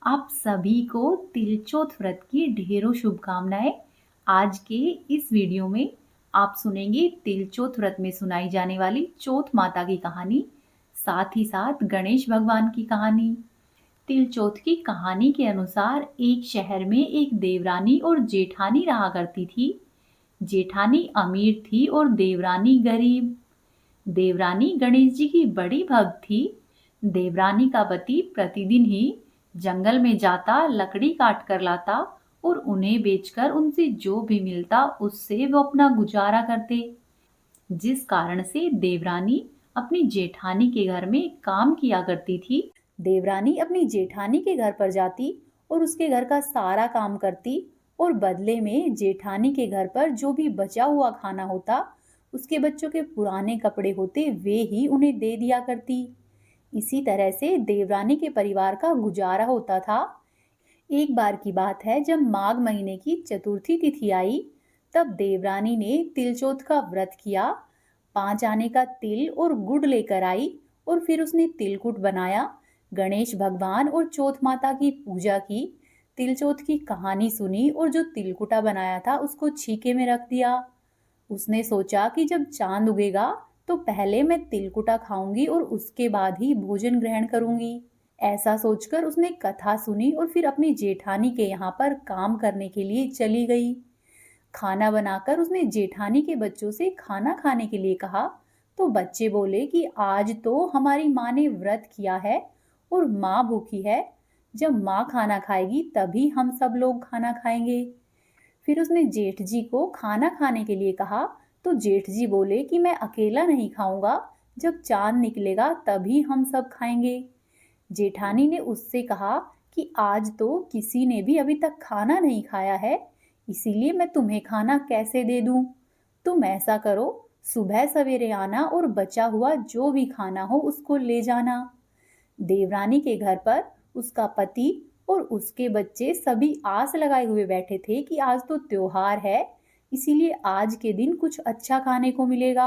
आप सभी को तिलचोत व्रत की ढेरों शुभकामनाएं। आज के इस वीडियो में आप सुनेंगे तिलचोत व्रत में सुनाई जाने वाली चोथ माता की कहानी, साथ ही साथ गणेश भगवान की कहानी। तिलचोत की कहानी के अनुसार एक शहर में एक देवरानी और जेठानी रहा करती थी। जेठानी अमीर थी और देवरानी गरीब। देवरानी गणेश जी की बड़ी भक्त थी। देवरानी का पति प्रतिदिन ही जंगल में जाता, लकड़ी काट कर लाता और उन्हें बेचकर उनसे जो भी मिलता उससे वो अपना गुजारा करते। जिस कारण से देवरानी अपनी जेठानी के घर में काम किया करती थी। देवरानी अपनी जेठानी के घर पर जाती और उसके घर का सारा काम करती और बदले में जेठानी के घर पर जो भी बचा हुआ खाना होता, उसके बच्चों के पुराने कपड़े होते, वे ही उन्हें दे दिया करती। इसी तरह से देवरानी के परिवार का गुजारा होता था। एक बार की बात है, जब माघ महीने की चतुर्थी तिथि आई, तब देवरानी ने तिलचोत का व्रत किया। 5 आने का तिल और गुड़ लेकर आई और फिर उसने तिलकुट बनाया। गणेश भगवान और चौथ माता की पूजा की। तिलचोत की कहानी सुनी और जो तिलकुटा बनाया था उसको छीके में रख दिया। उसने सोचा कि जब चांद उगेगा तो पहले मैं तिलकुटा खाऊंगी और उसके बाद ही भोजन ग्रहण करूंगी। ऐसा सोचकर उसने कथा सुनी और फिर अपनी जेठानी के यहाँ पर काम करने के लिए चली गई। खाना बनाकर उसने जेठानी के बच्चों से खाना खाने के लिए कहा, तो बच्चे बोले कि आज तो हमारी माँ ने व्रत किया है और माँ भूखी है। जब माँ खाना खाएगी तभी हम सब लोग खाना खाएंगे। फिर उसने जेठ जी को खाना खाने के लिए कहा, तो जेठ जी बोले कि मैं अकेला नहीं खाऊंगा, जब चांद निकलेगा तभी हम सब खाएंगे। जेठानी ने उससे कहा कि आज तो किसी ने भी अभी तक खाना नहीं खाया है, इसीलिए मैं तुम्हें खाना कैसे दे दूं। तुम ऐसा करो, सुबह सवेरे आना और बचा हुआ जो भी खाना हो उसको ले जाना। देवरानी के घर पर उसका पति और उसके बच्चे सभी आस लगाए हुए बैठे थे कि आज तो त्योहार है, इसीलिए आज के दिन कुछ अच्छा खाने को मिलेगा।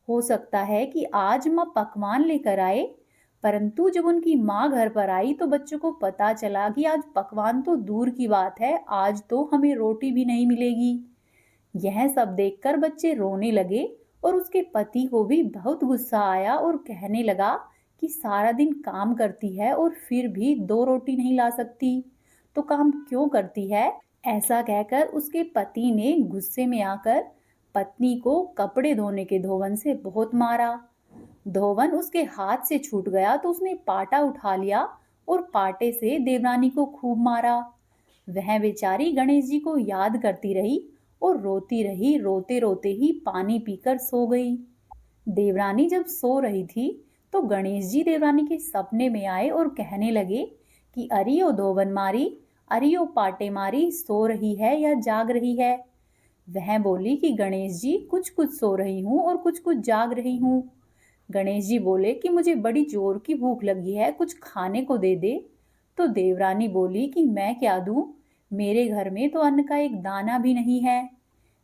हो सकता है कि आज माँ पकवान लेकर आए। परंतु जब उनकी माँ घर पर आई तो बच्चों को पता चला कि आज पकवान तो दूर की बात है, आज तो हमें रोटी भी नहीं मिलेगी। यह सब देखकर बच्चे रोने लगे और उसके पति को भी बहुत गुस्सा आया और कहने लगा कि सारा दिन काम करती है और फिर भी 2 रोटी नहीं ला सकती, तो काम क्यों करती है। ऐसा कहकर उसके पति ने गुस्से में आकर पत्नी को कपड़े धोने के धोवन से बहुत मारा। धोवन उसके हाथ से छूट गया तो उसने पाटा उठा लिया और पाटे से देवरानी को खूब मारा। वह बेचारी गणेश जी को याद करती रही और रोती रही, रोते रोते ही पानी पीकर सो गई। देवरानी जब सो रही थी तो गणेश जी देवरानी के सपने में आए और कहने लगे कि अरियो धोवन मारी, अरियो पाटे मारी, सो रही है या जाग रही है। वह बोली कि गणेश जी कुछ कुछ सो रही हूँ और कुछ कुछ जाग रही हूँ। गणेश जी बोले कि मुझे बड़ी जोर की भूख लगी है, कुछ खाने को दे दे। तो देवरानी बोली कि मैं क्या दूं, मेरे घर में तो अन्न का एक दाना भी नहीं है।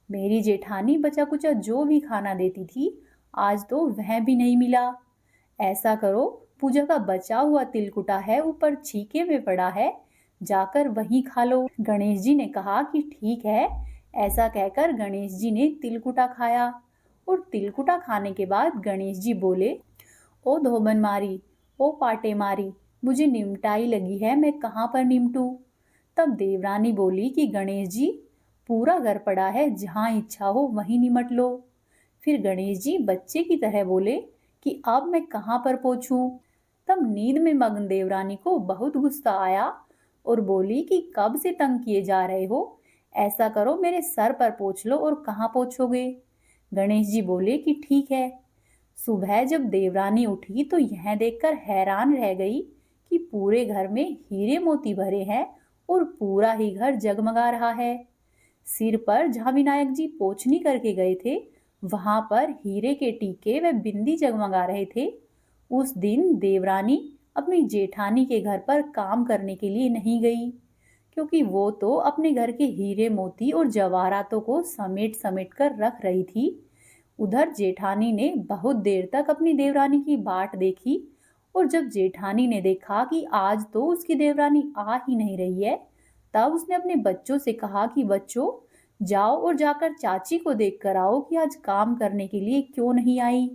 मेरी जेठानी बचा कुचा जो भी खाना देती थी, आज तो वह भी नहीं मिला। ऐसा करो, पूजा का बचा हुआ तिलकुटा है, ऊपर छीके में पड़ा है, जाकर वहीं खा लो। गणेश जी ने कहा कि ठीक है। ऐसा कहकर गणेश जी ने तिलकुटा खाया और तिलकुटा खाने के बाद गणेश जी बोले, ओ धोबन मारी, ओ पाटे मारी, मुझे निमटाई लगी है, मैं कहाँ पर निमटूं। तब देवरानी बोली कि गणेश जी, पूरा घर पड़ा है, जहाँ इच्छा हो वहीं निमट लो। फिर गणेश जी बच्चे की तरह बोले कि अब मैं कहाँ पर पहुंचूं। तब नींद में मग्न देवरानी को बहुत गुस्सा आया और बोली कि कब से तंग किए जा रहे हो, ऐसा करो मेरे सर पर पोंछ लो और कहाँ पोंछोगे। गणेश जी बोले कि ठीक है। सुबह जब देवरानी उठी तो यह देखकर हैरान रह गई कि पूरे घर में हीरे मोती भरे हैं और पूरा ही घर जगमगा रहा है। सिर पर जहाँ विनायक जी पोछनी करके गए थे, वहां पर हीरे के टीके व बिंदी जगमगा रहे थे। उस दिन देवरानी अपनी जेठानी के घर पर काम करने के लिए नहीं गई, क्योंकि वो तो अपने घर के हीरे मोती और जवाहरातों को समेट समेट कर रख रही थी। उधर जेठानी ने बहुत देर तक अपनी देवरानी की बाट देखी और जब जेठानी ने देखा कि आज तो उसकी देवरानी आ ही नहीं रही है, तब उसने अपने बच्चों से कहा कि बच्चों, जाओ और जाकर चाची को देख कर आओ कि आज काम करने के लिए क्यों नहीं आई।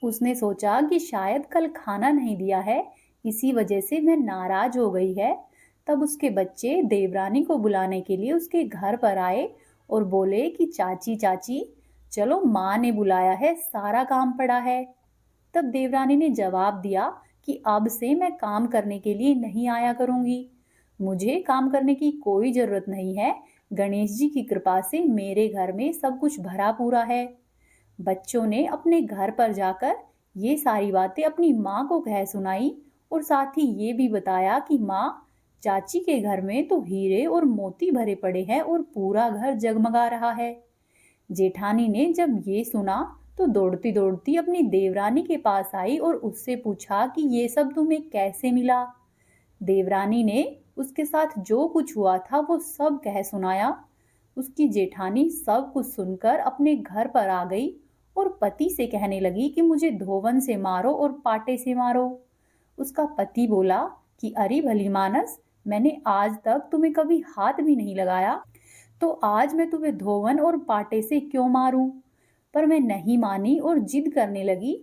उसने सोचा कि शायद कल खाना नहीं दिया है, इसी वजह से वह नाराज हो गई है। तब उसके बच्चे देवरानी को बुलाने के लिए उसके घर पर आए और बोले कि चाची चाची, चलो माँ ने बुलाया है, सारा काम पड़ा है। तब देवरानी ने जवाब दिया कि अब से मैं काम करने के लिए नहीं आया करूंगी। मुझे काम करने की कोई जरूरत नहीं है। गणेश जी की कृपा से मेरे घर में सब कुछ भरा पूरा है। बच्चों ने अपने घर पर जाकर ये सारी बातें अपनी माँ को कह सुनाई और साथ ही ये भी बताया कि माँ, चाची के घर में तो हीरे और मोती भरे पड़े हैं और पूरा घर जगमगा रहा है। जेठानी ने जब ये सुना तो दौड़ती दौड़ती अपनी देवरानी के पास आई और उससे पूछा कि ये सब तुम्हें कैसे मिला। देवरानी ने उसके साथ जो कुछ हुआ था वो सब कह सुनाया। उसकी जेठानी सब कुछ सुनकर अपने घर पर आ गई और पति से कहने लगी कि मुझे धोवन से मारो और पाटे से मारो। उसका पति बोला कि अरे भली मानस, मैंने आज तक तुम्हें कभी हाथ भी नहीं लगाया, तो आज मैं तुम्हें धोवन और पाटे से क्यों मारूं। पर मैं नहीं मानी और जिद करने लगी।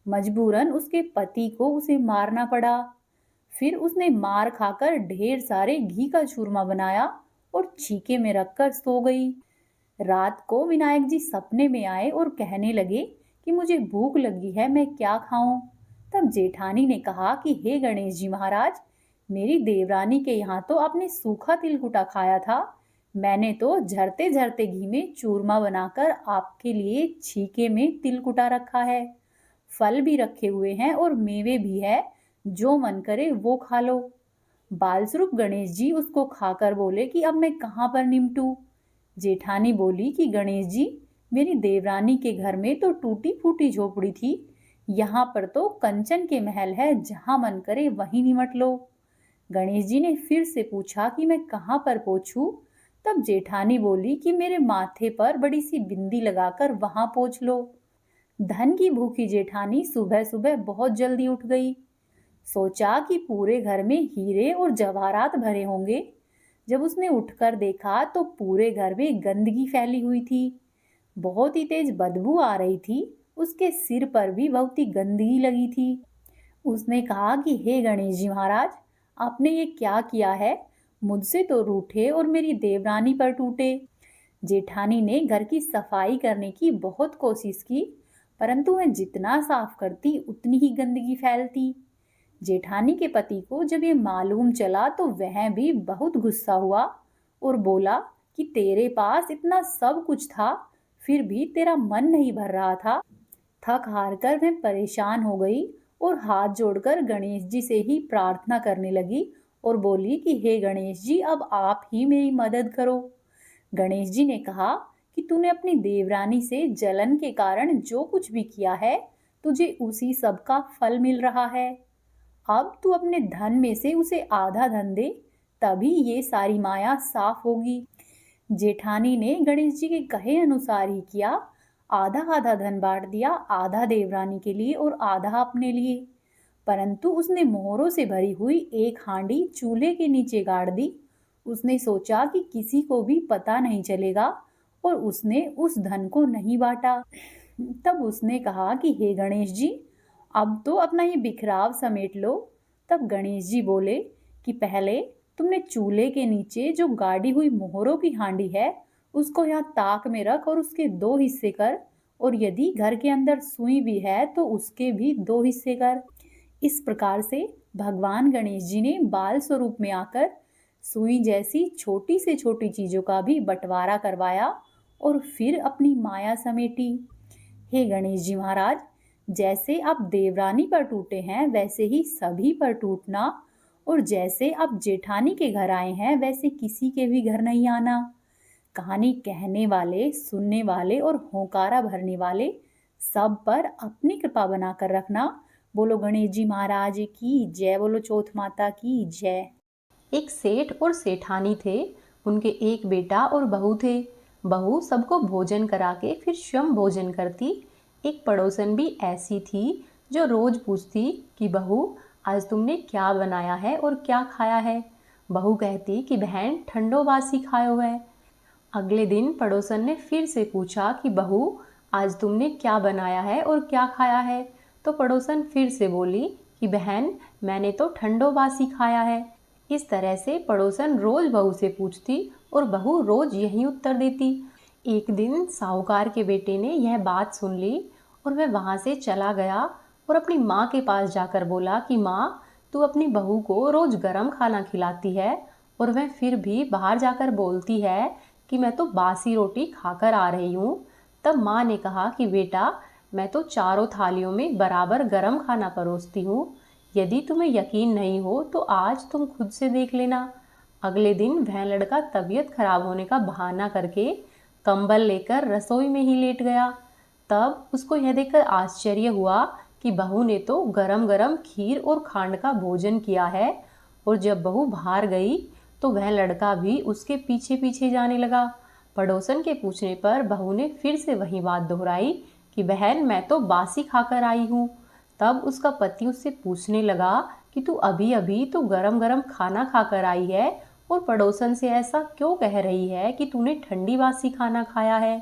मजबूरन उसके पति को उसे मारना पड़ा। फिर उसने मार खाकर ढेर सारे घी का चूरमा बनाया और छीके में रखकर सो गई। रात को विनायक जी सपने में आए और कहने लगे कि मुझे भूख लगी है, मैं क्या खाऊं। तब जेठानी ने कहा कि हे गणेश जी महाराज, मेरी देवरानी के यहाँ तो आपने सूखा तिलकुटा खाया था। मैंने तो झरते झरते घी में चूरमा बनाकर आपके लिए छीके में तिलकुटा रखा है। फल भी रखे हुए हैं और मेवे भी है, जो मन करे वो खा लो। बालस्वरूप गणेश जी उसको खाकर बोले कि अब मैं कहाँ पर निमटूं। जेठानी बोली कि गणेश जी, मेरी देवरानी के घर में तो टूटी फूटी झोपड़ी थी, यहाँ पर तो कंचन के महल है, जहां मन करे वहीं निमट लो। गणेश जी ने फिर से पूछा कि मैं कहाँ पर पोंछूं। तब जेठानी बोली कि मेरे माथे पर बड़ी सी बिंदी लगाकर वहां पोंछ लो। धन की भूखी जेठानी सुबह सुबह बहुत जल्दी उठ गई। सोचा कि पूरे घर में हीरे और जवाहरात भरे होंगे। जब उसने उठकर देखा तो पूरे घर में गंदगी फैली हुई थी। बहुत ही तेज बदबू आ रही थी। उसके सिर पर भी बहुत ही गंदगी लगी थी। उसने कहा कि हे गणेश जी महाराज, आपने ये क्या किया है। मुझसे तो रूठे और मेरी देवरानी पर टूटे। जेठानी ने घर की सफाई करने की बहुत कोशिश की, परंतु वह जितना साफ करती उतनी ही गंदगी फैलती। जेठानी के पति को जब ये मालूम चला तो वह भी बहुत गुस्सा हुआ और बोला कि तेरे पास इतना सब कुछ था, फिर भी तेरा मन नहीं भर रहा था। थक हार कर वह परेशान हो गई और हाथ जोड़कर गणेश जी से ही प्रार्थना करने लगी और बोली कि हे गणेश जी, अब आप ही मेरी मदद करो। गणेश जी ने कहा कि तूने अपनी देवरानी से जलन के कारण जो कुछ भी किया है, तुझे उसी सब का फल मिल रहा है। अब तू अपने धन में से उसे आधा धन दे, तभी ये सारी माया साफ होगी। जेठानी ने गणेश जी के कहे अनुसार ही किया। आधा आधा धन बांट दिया, आधा देवरानी के लिए और आधा अपने लिए। परंतु उसने मोहरों से भरी हुई एक हांडी चूल्हे के नीचे गाड़ दी। उसने सोचा कि किसी को भी पता नहीं चलेगा और उसने उस धन को नहीं बांटा। तब उसने कहा कि हे गणेश जी, अब तो अपना ये बिखराव समेट लो। तब गणेश जी बोले कि पहले तुमने चूल्हे के नीचे जो गाड़ी हुई मोहरों की हांडी है, उसको यहाँ ताक में रख और उसके 2 हिस्से कर, और यदि घर के अंदर सुई भी है तो उसके भी 2 हिस्से कर। इस प्रकार से भगवान गणेश जी ने बाल स्वरूप में आकर सुई जैसी छोटी से छोटी चीजों का भी बंटवारा करवाया और फिर अपनी माया समेटी। हे गणेश जी महाराज, जैसे आप देवरानी पर टूटे हैं वैसे ही सभी पर टूटना, और जैसे आप जेठानी के घर आए हैं वैसे किसी के भी घर नहीं आना। कहानी कहने वाले, सुनने वाले और होकारा भरने वाले सब पर अपनी कृपा बनाकर रखना। बोलो गणेश जी महाराज की जय, बोलो चौथ माता की जय। एक सेठ और सेठानी थे। उनके एक बेटा और बहू थे। बहू सबको भोजन करा के फिर स्वयं भोजन करती। एक पड़ोसन भी ऐसी थी जो रोज पूछती कि बहू, आज तुमने क्या बनाया है और क्या खाया है? बहू कहती कि बहन ठंडो बासी खायो है। अगले दिन पड़ोसन ने फिर से पूछा कि बहू आज तुमने क्या बनाया है और क्या खाया है? तो पड़ोसन फिर से बोली कि बहन मैंने तो ठंडो बासी खाया है। इस तरह से पड़ोसन रोज बहू से पूछती और बहू रोज यही उत्तर देती। एक दिन साहूकार के बेटे ने यह बात सुन ली और वह वहां से चला गया और अपनी माँ के पास जाकर बोला कि माँ, तू अपनी बहू को रोज गरम खाना खिलाती है और वह फिर भी बाहर जाकर बोलती है कि मैं तो बासी रोटी खाकर आ रही हूँ। तब माँ ने कहा कि बेटा, मैं तो चारों थालियों में बराबर गरम खाना परोसती हूँ। यदि तुम्हें यकीन नहीं हो तो आज तुम खुद से देख लेना। अगले दिन वह लड़का तबीयत खराब होने का बहाना करके कंबल लेकर रसोई में ही लेट गया। तब उसको यह देखकर आश्चर्य हुआ कि बहू ने तो गरम गरम खीर और खांड का भोजन किया है। और जब बहू बाहर गई तो वह लड़का भी उसके पीछे पीछे जाने लगा। पड़ोसन के पूछने पर बहू ने फिर से वही बात दोहराई कि बहन मैं तो बासी खाकर आई हूँ। तब उसका पति उससे पूछने लगा कि तू अभी अभी तो गरम गरम खाना खाकर आई है और पड़ोसन से ऐसा क्यों कह रही है कि तूने ठंडी बासी खाना खाया है?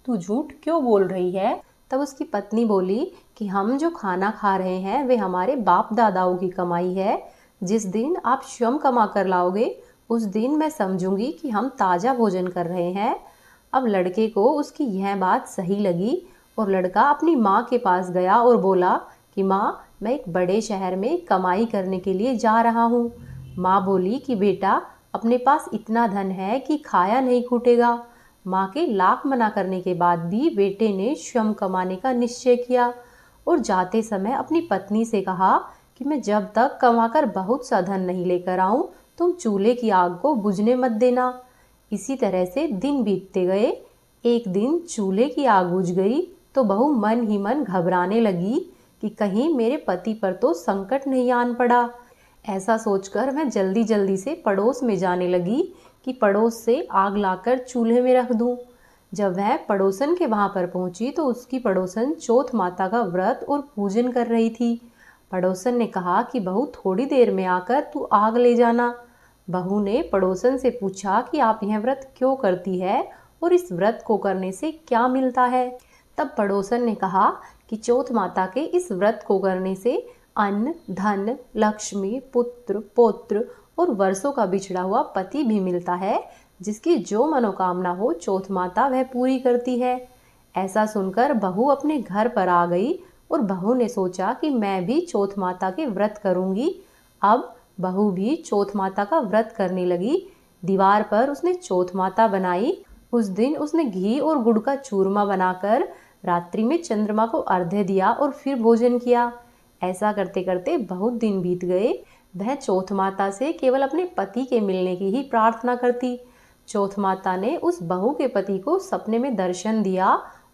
तू झूठ क्यों बोल रही है? तब उसकी पत्नी बोली कि हम जो खाना खा रहे हैं वे हमारे बाप दादाओं की कमाई है। जिस दिन आप स्वयं कमा कर लाओगे उस दिन मैं समझूंगी कि हम ताज़ा भोजन कर रहे हैं। अब लड़के को उसकी यह बात सही लगी और लड़का अपनी माँ के पास गया और बोला कि माँ, मैं एक बड़े शहर में कमाई करने के लिए जा रहा हूँ। माँ बोली कि बेटा, अपने पास इतना धन है कि खाया नहीं छूटेगा। माँ के लाख मना करने के बाद भी बेटे ने स्वयं कमाने का निश्चय किया और जाते समय अपनी पत्नी से कहा कि मैं जब तक कमाकर बहुत सा धन नहीं लेकर आऊं तुम चूल्हे की आग को बुझने मत देना। इसी तरह से दिन बीतते गए। एक दिन चूल्हे की आग बुझ गई तो बहू मन ही मन घबराने लगी कि कहीं मेरे पति पर तो संकट नहीं आन पड़ा। ऐसा सोचकर मैं जल्दी जल्दी से पड़ोस में जाने लगी कि पड़ोस से आग लाकर चूल्हे में रख दूं। जब वह पड़ोसन के वहां पर पहुंची तो उसकी पड़ोसन चौथ माता का व्रत और पूजन कर रही थी। पड़ोसन ने कहा कि बहू थोड़ी देर में आकर तू आग ले जाना। बहू ने पड़ोसन से पूछा कि आप यह व्रत क्यों करती है और इस व्रत को करने से क्या मिलता है? तब पड़ोसन ने कहा कि चौथ माता के इस व्रत को करने से अन्न, धन, लक्ष्मी, पुत्र, पौत्र और वर्षों का बिछड़ा हुआ पति भी मिलता है। जिसकी जो मनोकामना हो चौथ माता वह पूरी करती है। ऐसा सुनकर बहू अपने घर पर आ गई और बहू ने सोचा कि मैं भी चौथ माता के व्रत करूंगी। अब बहू भी चौथ माता का व्रत करने लगी। दीवार पर उसने चौथ माता बनाई। उस दिन उसने घी और गुड़ का चूरमा बनाकर रात्रि में चंद्रमा को अर्घ्य दिया और फिर भोजन किया। ऐसा करते करते बहुत दिन बीत गए। वह चौथ माता से केवल अपने पति के मिलने की ही प्रार्थना करती। चौथ माता ने उस बहू के पति को सपने में दर्शन दिया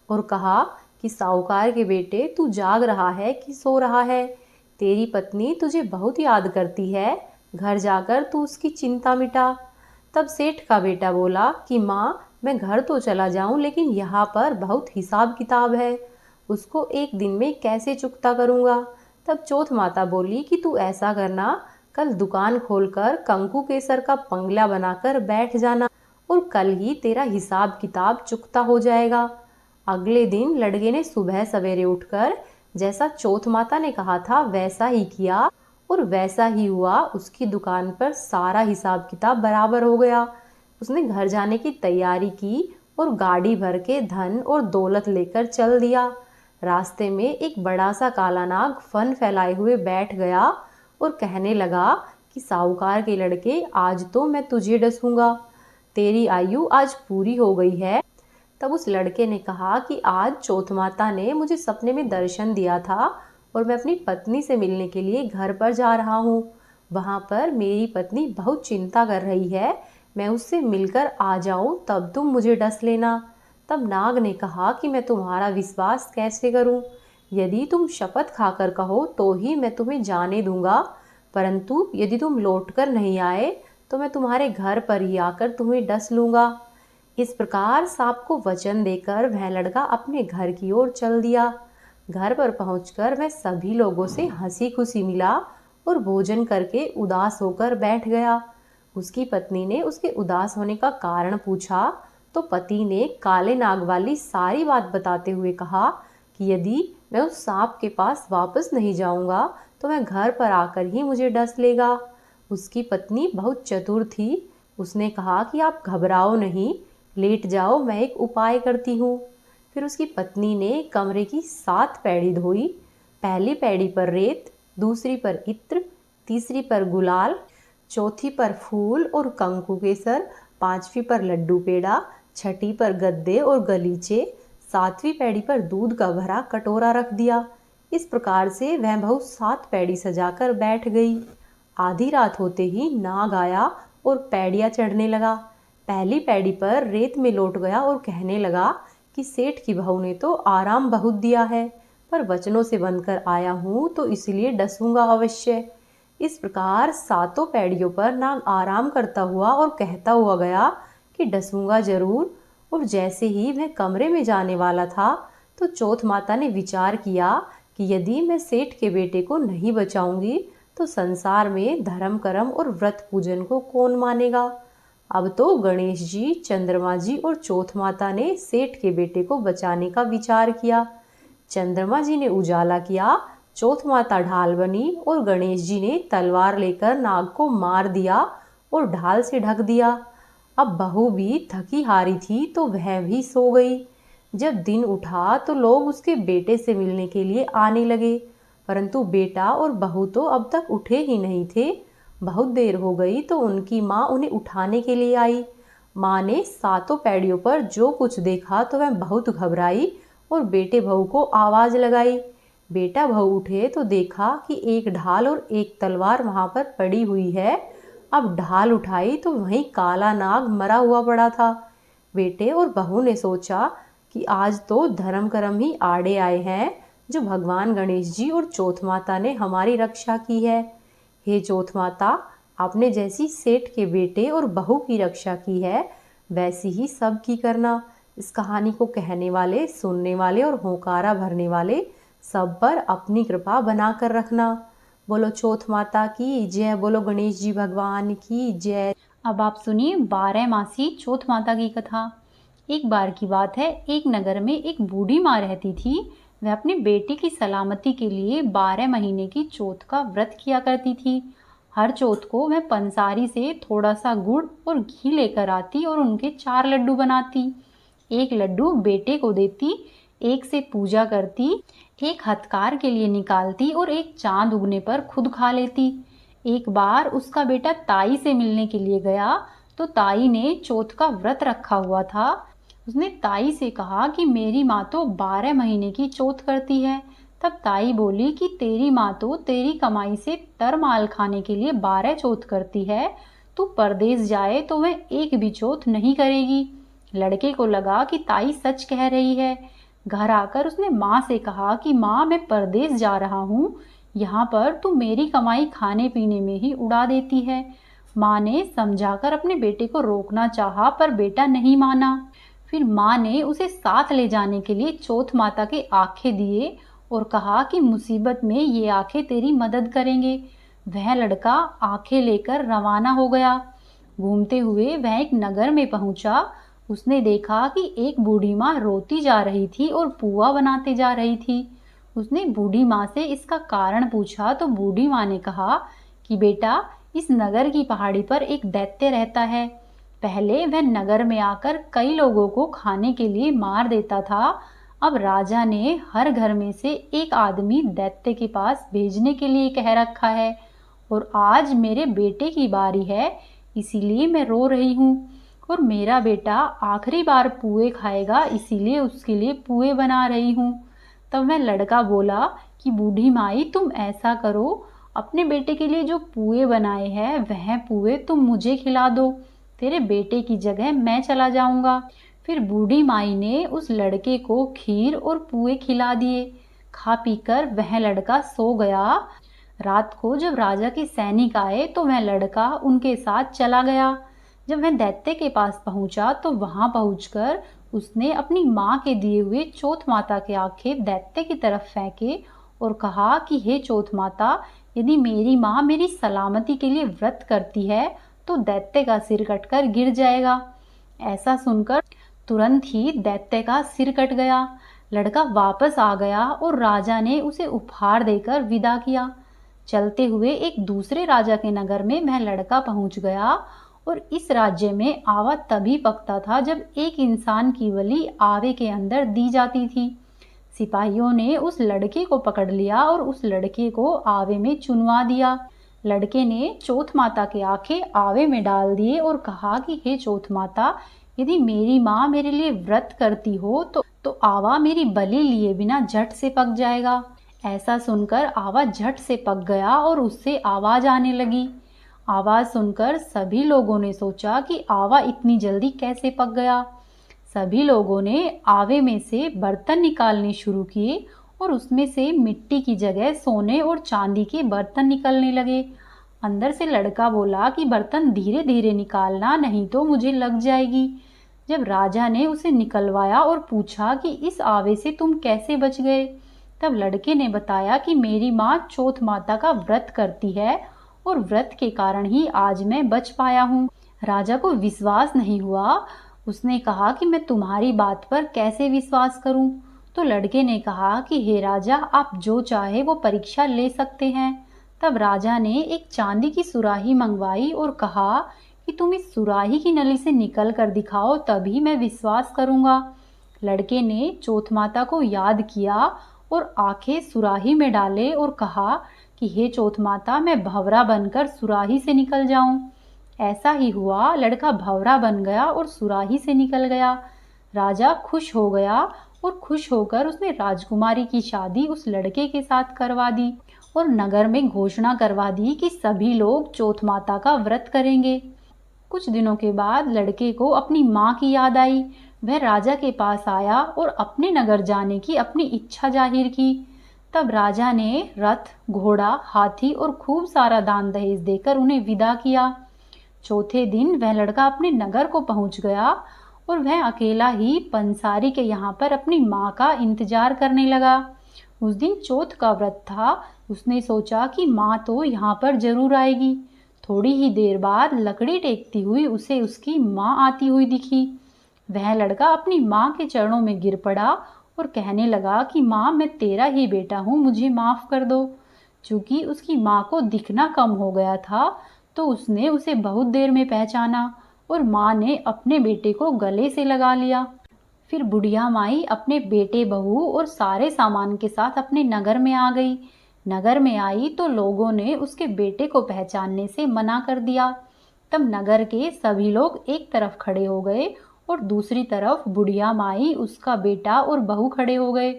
और कहा कि साहूकार के बेटे, तू जाग रहा है कि सो रहा है? तेरी पत्नी तुझे बहुत याद करती है। घर जाकर तू उसकी चिंता मिटा। तब सेठ का बेटा बोला कि माँ, मैं घर तो चला जाऊं लेकिन यहाँ पर बहुत हिसाब किताब है, उसको एक दिन में कैसे चुकता करूँगा? तब चौथ माता बोली कि तू ऐसा करना, कल दुकान खोलकर कंकु केसर का पंगला बनाकर बैठ जाना और कल ही तेरा हिसाब किताब चुकता हो जाएगा। अगले दिन लड़के ने सुबह सवेरे उठकर जैसा चौथ माता ने कहा था वैसा ही किया और वैसा ही हुआ। उसकी दुकान पर सारा हिसाब किताब बराबर हो गया। उसने घर जाने की तैयारी की और गाड़ी भर के धन और दौलत लेकर चल दिया। रास्ते में एक बड़ा सा काला नाग फन फैलाए हुए बैठ गया और कहने लगा कि साहूकार के लड़के, आज तो मैं तुझे डसूंगा, तेरी आयु आज पूरी हो गई है। तब उस लड़के ने कहा कि आज चौथ माता ने मुझे सपने में दर्शन दिया था और मैं अपनी पत्नी से मिलने के लिए घर पर जा रहा हूँ। वहाँ पर मेरी पत्नी बहुत चिंता कर रही है, मैं उससे मिलकर आ जाऊँ तब तुम मुझे डस लेना। तब नाग ने कहा कि मैं तुम्हारा विश्वास कैसे करूं? यदि तुम शपथ खाकर कहो तो ही मैं तुम्हें जाने दूंगा, परंतु यदि तुम लौटकर नहीं आए तो मैं तुम्हारे घर पर ही आकर तुम्हें डस लूंगा। इस प्रकार सांप को वचन देकर वह लड़का अपने घर की ओर चल दिया। घर पर पहुंचकर वह सभी लोगों से हंसी खुशी मिला और भोजन करके उदास होकर बैठ गया। उसकी पत्नी ने उसके उदास होने का कारण पूछा तो पति ने काले नाग वाली सारी बात बताते हुए कहा कि यदि मैं उस सांप के पास वापस नहीं जाऊंगा तो वह घर पर आकर ही मुझे डस लेगा। उसकी पत्नी बहुत चतुर थी। उसने कहा कि आप घबराओ नहीं, लेट जाओ, मैं एक उपाय करती हूँ। फिर उसकी पत्नी ने कमरे की 7 पैड़ी धोई। पहली पैड़ी पर रेत, दूसरी पर इत्र, तीसरी पर गुलाल, चौथी पर फूल और कंकु केसर, पांचवी पर लड्डू पेड़ा, छठी पर गद्दे और गलीचे, 7वीं पैड़ी पर दूध का भरा कटोरा रख दिया। इस प्रकार से वह बहू 7 पैड़ी सजाकर बैठ गई। आधी रात होते ही नाग आया और पैड़ियाँ चढ़ने लगा। पहली पैड़ी पर रेत में लौट गया और कहने लगा कि सेठ की बहू ने तो आराम बहुत दिया है, पर वचनों से बनकर आया हूँ तो इसलिए डसूंगा अवश्य। इस प्रकार 7 पैड़ियों पर नाग आराम करता हुआ और कहता हुआ गया कि डसूंगा जरूर। और जैसे ही वह कमरे में जाने वाला था तो चौथ माता ने विचार किया कि यदि मैं सेठ के बेटे को नहीं बचाऊंगी तो संसार में धर्म कर्म और व्रत पूजन को कौन मानेगा। अब तो गणेश जी, चंद्रमा जी और चौथ माता ने सेठ के बेटे को बचाने का विचार किया। चंद्रमा जी ने उजाला किया, चौथ माता ढाल बनी और गणेश जी ने तलवार लेकर नाग को मार दिया और ढाल से ढक दिया। अब बहू भी थकी हारी थी तो वह भी सो गई। जब दिन उठा तो लोग उसके बेटे से मिलने के लिए आने लगे, परंतु बेटा और बहू तो अब तक उठे ही नहीं थे। बहुत देर हो गई तो उनकी माँ उन्हें उठाने के लिए आई। माँ ने 7 पैड़ियों पर जो कुछ देखा तो वह बहुत घबराई और बेटे बहू को आवाज लगाई। बेटा बहू उठे तो देखा कि एक ढाल और एक तलवार वहां पर पड़ी हुई है। अब ढाल उठाई तो वहीं काला नाग मरा हुआ पड़ा था। बेटे और बहू ने सोचा कि आज तो धर्म कर्म ही आड़े आए हैं, जो भगवान गणेश जी और चौथ माता ने हमारी रक्षा की है। हे चौथ माता, आपने जैसी सेठ के बेटे और बहू की रक्षा की है वैसी ही सब की करना। इस कहानी को कहने वाले, सुनने वाले और होकारा भरने वाले सब पर अपनी कृपा बनाकर रखना। बोलो चौथ माता की जय, बोलो गणेश जी भगवान की जय। अब आप सुनिए 12 मासी चौथ माता की कथा। एक बार की बात है, एक नगर में एक बूढ़ी माँ रहती थी। वह अपने बेटे की सलामती के लिए 12 महीने की चौथ का व्रत किया करती थी। हर चौथ को वह पंसारी से थोड़ा सा गुड़ और घी लेकर आती और उनके 4 लड्डू बनाती। एक लड्डू बेटे को देती, एक से पूजा करती, एक हथकार के लिए निकालती और एक चांद उगने पर खुद खा लेती। एक बार उसका बेटा ताई से मिलने के लिए गया तो ताई ने चौथ का व्रत रखा हुआ था। उसने ताई से कहा कि मेरी माँ तो 12 महीने की चौथ करती है। तब ताई बोली कि तेरी माँ तो तेरी कमाई से तरमाल खाने के लिए 12 चौथ करती है, तू परदेश जाए तो वह एक भी चौथ नहीं करेगी। लड़के को लगा कि ताई सच कह रही है। घर आकर उसने माँ से कहा कि माँ, मैं परदेश जा रहा हूँ, यहाँ पर तू मेरी कमाई खाने पीने में ही उड़ा देती है। माँ ने समझाकर अपने बेटे को रोकना चाहा पर बेटा नहीं माना। फिर माँ ने उसे साथ ले जाने के लिए चौथ माता के आंखें दिए और कहा कि मुसीबत में ये आंखें तेरी मदद करेंगे। वह लड़का आंखें लेकर रवाना हो गया। घूमते हुए वह एक नगर में पहुंचा। उसने देखा कि एक बूढ़ी माँ रोती जा रही थी और पुआ बनाते जा रही थी। उसने बूढ़ी माँ से इसका कारण पूछा तो बूढ़ी माँ ने कहा कि बेटा, इस नगर की पहाड़ी पर एक दैत्य रहता है। पहले वह नगर में आकर कई लोगों को खाने के लिए मार देता था। अब राजा ने हर घर में से एक आदमी दैत्य के पास भेजने के लिए कह रखा है और आज मेरे बेटे की बारी है, इसीलिए मैं रो रही हूँ। और मेरा बेटा आखिरी बार पुए खाएगा, इसीलिए उसके लिए पुए बना रही हूँ। तब वह लड़का बोला कि बूढ़ी माई, तुम ऐसा करो, अपने बेटे के लिए जो पुए बनाए हैं वह पुए तुम मुझे खिला दो, तेरे बेटे की जगह मैं चला जाऊंगा। फिर बूढ़ी माई ने उस लड़के को खीर और पुए खिला दिए। खा पीकर वह लड़का सो गया। रात को जब राजा के सैनिक आए तो वह लड़का उनके साथ चला गया। जब वह दैत्य के पास पहुंचा तो वहां पहुंचकर उसने अपनी माँ के दिए हुए चौथ माता के आंखें दैत्य की तरफ फेंके और कहा कि हे चौथ माता, यदि मेरी माँ मेरी सलामती के लिए व्रत करती है तो दैत्य का सिर कटकर गिर जाएगा। ऐसा सुनकर तुरंत ही दैत्य का सिर कट गया। लड़का वापस आ गया और राजा ने उसे उपहार देकर विदा किया। चलते हुए एक दूसरे राजा के नगर में वह लड़का पहुंच गया और इस राज्य में आवा तभी पकता था जब एक इंसान की बलि आवे के अंदर दी जाती थी। सिपाहियों ने उस लड़के को पकड़ लिया और उस लड़के को आवे में चुनवा दिया। लड़के ने चौथ माता के आंखें आवे में डाल दिए और कहा कि हे चौथ माता, यदि मेरी माँ मेरे लिए व्रत करती हो तो आवा मेरी बलि लिए बिना झट से पक जाएगा। ऐसा सुनकर आवा झट से पक गया और उससे आवाज आने लगी। आवाज सुनकर सभी लोगों ने सोचा कि आवा इतनी जल्दी कैसे पक गया। सभी लोगों ने आवे में से बर्तन निकालने शुरू किए और उसमें से मिट्टी की जगह सोने और चांदी के बर्तन निकलने लगे। अंदर से लड़का बोला कि बर्तन धीरे धीरे निकालना, नहीं तो मुझे लग जाएगी। जब राजा ने उसे निकलवाया और पूछा कि इस आवे से तुम कैसे बच गए, तब लड़के ने बताया कि मेरी माँ चौथ माता का व्रत करती है और व्रत के कारण ही आज मैं बच पाया हूँ। राजा को विश्वास नहीं हुआ। उसने कहा कि मैं तुम्हारी बात पर कैसे विश्वास करूं? तो लड़के ने कहा कि हे राजा, आप जो चाहे वो परीक्षा ले सकते हैं। तब राजा ने एक चांदी की सुराही मंगवाई और कहा कि तुम इस सुराही की नली से निकल कर दिखाओ, तभी मैं विश्वास करूंगा। लड़के ने चौथ माता को याद किया और आंखें सुराही में डाले और कहा कि हे चौथ माता, मैं भंवरा बनकर सुराही से निकल जाऊं। ऐसा ही हुआ। लड़का भंवरा बन गया और सुराही से निकल गया। राजा खुश हो गया और खुश होकर उसने राजकुमारी की शादी उस लड़के के साथ करवा दी और नगर में घोषणा करवा दी कि सभी लोग चौथ माता का व्रत करेंगे। कुछ दिनों के बाद लड़के को अपनी माँ की याद आई। वह राजा के पास आया और अपने नगर जाने की अपनी इच्छा जाहिर की। तब राजा ने रथ, घोड़ा, हाथी और खूब सारा दान दहेज देकर उन्हें विदा किया। चौथे दिन वह लड़का अपने नगर को पहुंच गया और वह अकेला ही पंसारी के यहाँ पर अपनी माँ का इंतजार करने लगा। उस दिन चौथ का व्रत था। उसने सोचा कि माँ तो यहाँ पर जरूर आएगी। थोड़ी ही देर बाद लकड़ी टेकती हुई उसे उसकी माँ आती हुई दिखी। वह लड़का अपनी माँ के चरणों में गिर पड़ा और कहने लगा कि माँ, मैं तेरा ही बेटा हूँ, मुझे माफ कर दो। चूंकि उसकी माँ को दिखना कम हो गया था तो उसने उसे बहुत देर में पहचाना और माँ ने अपने बेटे को गले से लगा लिया। फिर बुढ़िया माई अपने बेटे, बहू और सारे सामान के साथ अपने नगर में आ गई। नगर में आई तो लोगों ने उसके बेटे को पहचानने से मना कर दिया। तब नगर के सभी लोग एक तरफ खड़े हो गए और दूसरी तरफ बुढ़िया माई, उसका बेटा और बहू खड़े हो गए।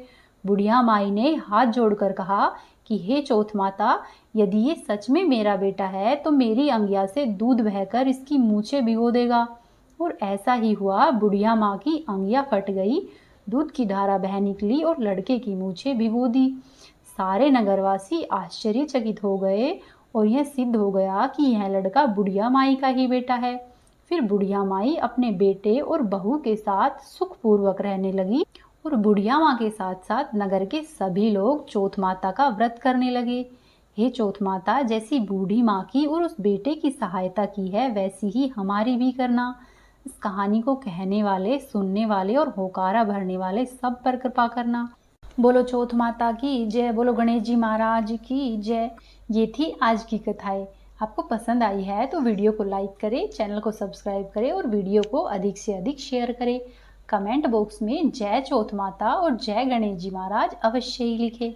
बुढ़िया माई ने हाथ जोड़कर कहा कि हे चौथ माता, यदि ये सच में मेरा बेटा है तो मेरी अंगिया से दूध बहकर इसकी मूछें भिगो देगा। और ऐसा ही हुआ। बुढ़िया माँ की अंगिया फट गई, दूध की धारा बह निकली और लड़के की मूछें भिगो दी। सारे नगरवासी आश्चर्यचकित हो गए और यह सिद्ध हो गया कि यह लड़का बुढ़िया माई का ही बेटा है। फिर बुढ़िया माई अपने बेटे और बहू के साथ सुखपूर्वक रहने लगी और बुढ़िया माँ के साथ साथ नगर के सभी लोग चौथ माता का व्रत करने लगे। हे चौथ माता, जैसी बूढ़ी माँ की और उस बेटे की सहायता की है, वैसी ही हमारी भी करना। इस कहानी को कहने वाले, सुनने वाले और होकारा भरने वाले सब पर कृपा करना। बोलो चौथ माता की जय, बोलो गणेश जी महाराज की जय। ये थी आज की कथाएं। आपको पसंद आई है तो वीडियो को लाइक करें, चैनल को सब्सक्राइब करें और वीडियो को अधिक से अधिक शेयर करें। कमेंट बॉक्स में जय चौथ माता और जय गणेश जी महाराज अवश्य ही लिखें।